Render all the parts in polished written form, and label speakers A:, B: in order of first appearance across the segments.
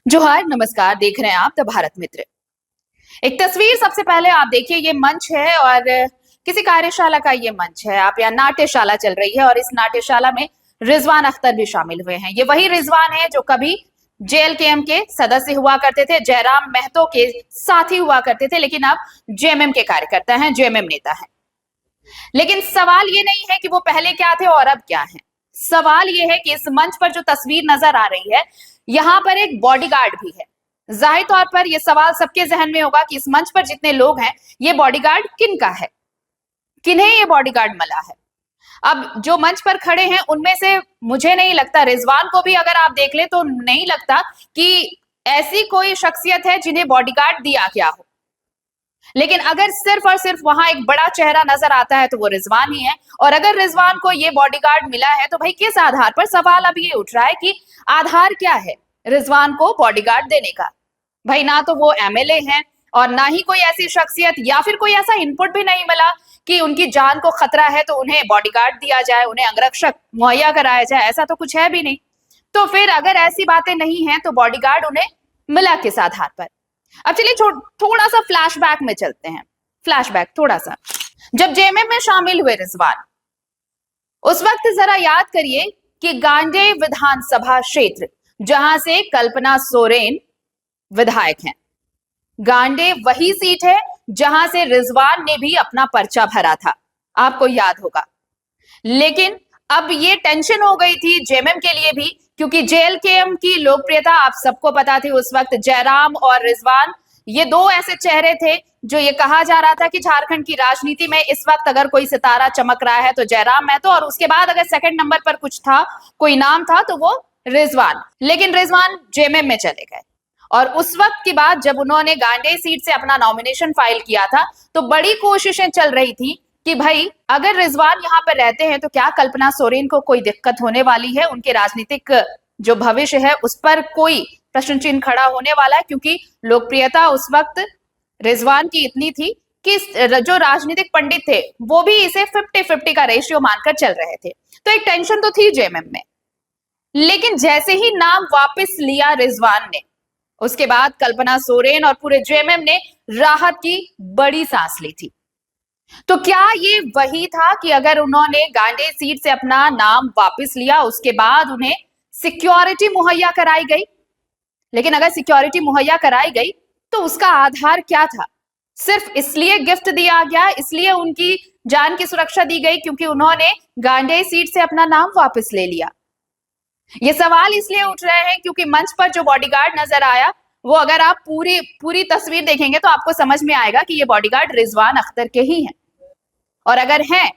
A: जोहार, नमस्कार। देख रहे हैं आप द भारत मित्र। एक तस्वीर सबसे पहले आप देखिए, ये मंच है और किसी कार्यशाला का ये मंच है। आप यहाँ नाट्यशाला चल रही है और इस नाट्यशाला में रिजवान अख्तर भी शामिल हुए हैं। ये वही रिजवान है जो कभी जेएलकेएम के सदस्य हुआ करते थे, जयराम महतो के साथी हुआ करते थे, लेकिन अब जेएमएम के कार्यकर्ता हैं, जेएमएम नेता हैं। लेकिन सवाल ये नहीं है कि वो पहले क्या थे और अब क्या है। सवाल ये है कि इस मंच पर जो तस्वीर नजर आ रही है, यहां पर एक बॉडीगार्ड भी है। जाहिर तौर पर यह सवाल सबके जहन में होगा कि इस मंच पर जितने लोग हैं, ये बॉडीगार्ड किन का है, किन्हें ये बॉडीगार्ड मिला है। अब जो मंच पर खड़े हैं उनमें से मुझे नहीं लगता, रिजवान को भी अगर आप देख ले तो नहीं लगता कि ऐसी कोई शख्सियत है जिन्हें बॉडीगार्ड दिया गया हो। लेकिन अगर सिर्फ और सिर्फ वहां एक बड़ा चेहरा नजर आता है तो वो रिजवान ही है। और अगर रिजवान को ये बॉडीगार्ड मिला है तो भाई किस आधार पर, सवाल अब ये उठ रहा है कि आधार क्या है रिजवान को बॉडीगार्ड देने का। भाई ना तो वो एमएलए हैं और ना ही कोई ऐसी शख्सियत या फिर कोई ऐसा इनपुट भी नहीं मिला कि उनकी जान को खतरा है तो उन्हें बॉडीगार्ड दिया जाए, उन्हें अंगरक्षक मुहैया कराया जाए। ऐसा तो कुछ है भी नहीं। तो फिर अगर ऐसी बातें नहीं है तो बॉडीगार्ड उन्हें मिला किस आधार पर। अब चलिए थोड़ा सा फ्लैशबैक में चलते हैं। फ्लैशबैक थोड़ा सा, जब जेएमएम में शामिल हुए रिजवान, उस वक्त जरा याद करिए कि गांडेय विधानसभा क्षेत्र जहां से कल्पना सोरेन विधायक हैं, गांडेय वही सीट है जहां से रिजवान ने भी अपना पर्चा भरा था, आपको याद होगा। लेकिन अब ये टेंशन हो गई थी जेएमएम के लिए भी, क्योंकि जेएलकेएम की लोकप्रियता आप सबको पता थी उस वक्त। जयराम और रिजवान ये दो ऐसे चेहरे थे जो ये कहा जा रहा था कि झारखंड की राजनीति में इस वक्त अगर कोई सितारा चमक रहा है तो जयराम महतो, और उसके बाद अगर सेकंड नंबर पर कुछ था, कोई नाम था, तो वो रिजवान। लेकिन रिजवान जेएमएम में चले गए और उस वक्त के बाद जब उन्होंने गांडेय सीट से अपना नॉमिनेशन फाइल किया था तो बड़ी कोशिशें चल रही थी कि भाई अगर रिजवान यहाँ पर रहते हैं तो क्या कल्पना सोरेन को कोई दिक्कत होने वाली है, उनके राजनीतिक जो भविष्य है उस पर कोई प्रश्न चिन्ह खड़ा होने वाला है। क्योंकि लोकप्रियता उस वक्त रिजवान की इतनी थी कि जो राजनीतिक पंडित थे वो भी इसे 50-50 का रेशियो मानकर चल रहे थे। तो एक टेंशन तो थी जेएमएम में। लेकिन जैसे ही नाम वापस लिया रिजवान ने, उसके बाद कल्पना सोरेन और पूरे जेएमएम ने राहत की बड़ी सांस ली थी। तो क्या ये वही था कि अगर उन्होंने गांडेय सीट से अपना नाम वापस लिया, उसके बाद उन्हें सिक्योरिटी मुहैया कराई गई? लेकिन अगर सिक्योरिटी मुहैया कराई गई तो उसका आधार क्या था? सिर्फ इसलिए गिफ्ट दिया गया, इसलिए उनकी जान की सुरक्षा दी गई क्योंकि उन्होंने गांडेय सीट से अपना नाम वापस ले लिया? ये सवाल इसलिए उठ रहे हैं क्योंकि मंच पर जो बॉडीगार्ड नजर आया वो, अगर आप पूरी तस्वीर देखेंगे तो आपको समझ में आएगा कि ये बॉडीगार्ड रिजवान अख्तर के ही हैं। और अगर हैं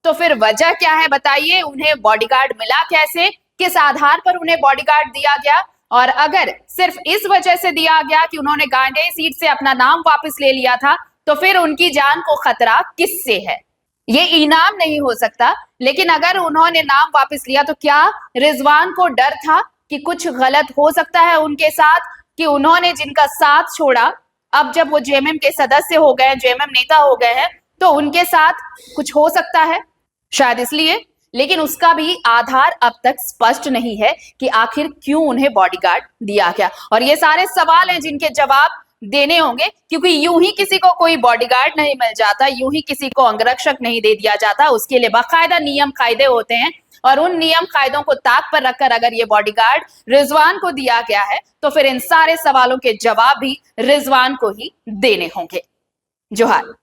A: तो फिर वजह क्या है बताइए, उन्हें बॉडीगार्ड मिला कैसे, किस आधार पर उन्हें बॉडीगार्ड दिया गया? और अगर सिर्फ इस वजह से दिया गया कि उन्होंने गांडेय सीट से अपना नाम वापस ले लिया था, तो फिर उनकी जान को खतरा किससे है? ये इनाम नहीं हो सकता। लेकिन अगर उन्होंने नाम वापस लिया तो क्या रिजवान को डर था कि कुछ गलत हो सकता है उनके साथ, कि उन्होंने जिनका साथ छोड़ा, अब जब वो जेएमएम के सदस्य हो गए, जेएमएम नेता हो गए हैं, तो उनके साथ कुछ हो सकता है, शायद इसलिए। लेकिन उसका भी आधार अब तक स्पष्ट नहीं है कि आखिर क्यों उन्हें बॉडीगार्ड दिया गया। और ये सारे सवाल हैं जिनके जवाब देने होंगे, क्योंकि यूं ही किसी को कोई बॉडीगार्ड नहीं मिल जाता, यूं ही किसी को अंगरक्षक नहीं दे दिया जाता। उसके लिए बाकायदा नियम कायदे होते हैं और उन नियम कायदों को ताक पर रखकर अगर ये बॉडीगार्ड रिजवान को दिया गया है तो फिर इन सारे सवालों के जवाब भी रिजवान को ही देने होंगे। जोहार।